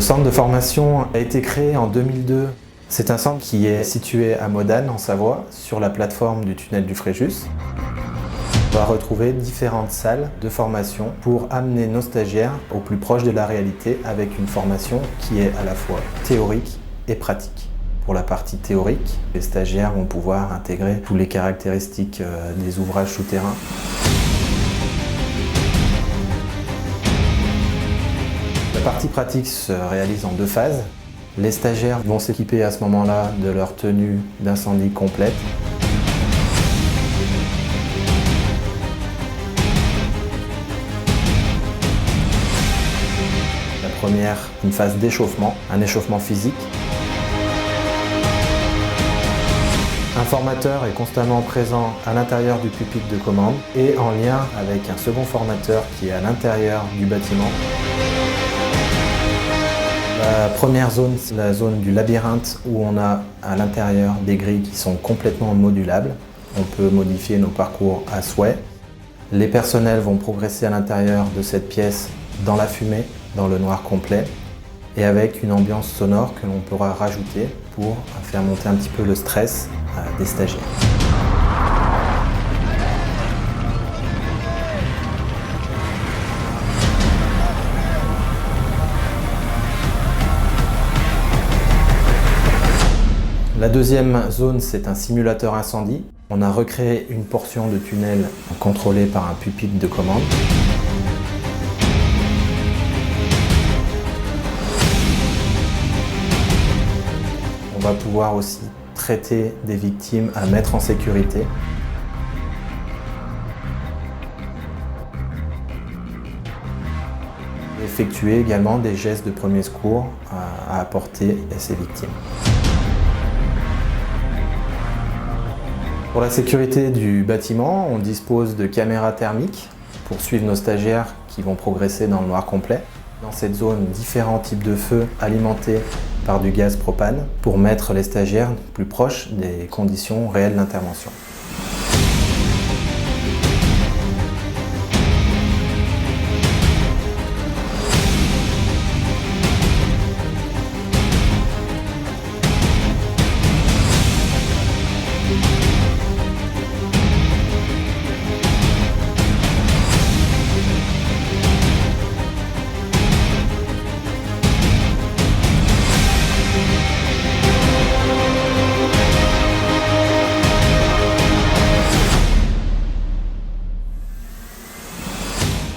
Le centre de formation a été créé en 2002. C'est un centre qui est situé à Modane, en Savoie, sur la plateforme du tunnel du Fréjus. On va retrouver différentes salles de formation pour amener nos stagiaires au plus proche de la réalité avec une formation qui est à la fois théorique et pratique. Pour la partie théorique, les stagiaires vont pouvoir intégrer toutes les caractéristiques des ouvrages souterrains. La partie pratique se réalise en 2 phases. Les stagiaires vont s'équiper à ce moment-là de leur tenue d'incendie complète. La première, une phase d'échauffement, un échauffement physique. Un formateur est constamment présent à l'intérieur du pupitre de commande et en lien avec un second formateur qui est à l'intérieur du bâtiment. La première zone, c'est la zone du labyrinthe où on a à l'intérieur des grilles qui sont complètement modulables. On peut modifier nos parcours à souhait. Les personnels vont progresser à l'intérieur de cette pièce dans la fumée, dans le noir complet et avec une ambiance sonore que l'on pourra rajouter pour faire monter un petit peu le stress des stagiaires. La deuxième zone, c'est un simulateur incendie. On a recréé une portion de tunnel contrôlée par un pupitre de commande. On va pouvoir aussi traiter des victimes à mettre en sécurité. Effectuer également des gestes de premier secours à apporter à ces victimes. Pour la sécurité du bâtiment, on dispose de caméras thermiques pour suivre nos stagiaires qui vont progresser dans le noir complet. Dans cette zone, différents types de feux alimentés par du gaz propane pour mettre les stagiaires plus proches des conditions réelles d'intervention.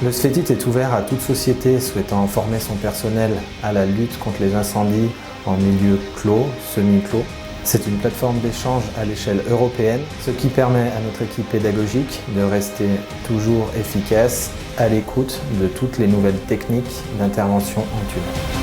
Le SFETIT est ouvert à toute société souhaitant former son personnel à la lutte contre les incendies en milieu clos, semi-clos. C'est une plateforme d'échange à l'échelle européenne, ce qui permet à notre équipe pédagogique de rester toujours efficace à l'écoute de toutes les nouvelles techniques d'intervention en tunnel.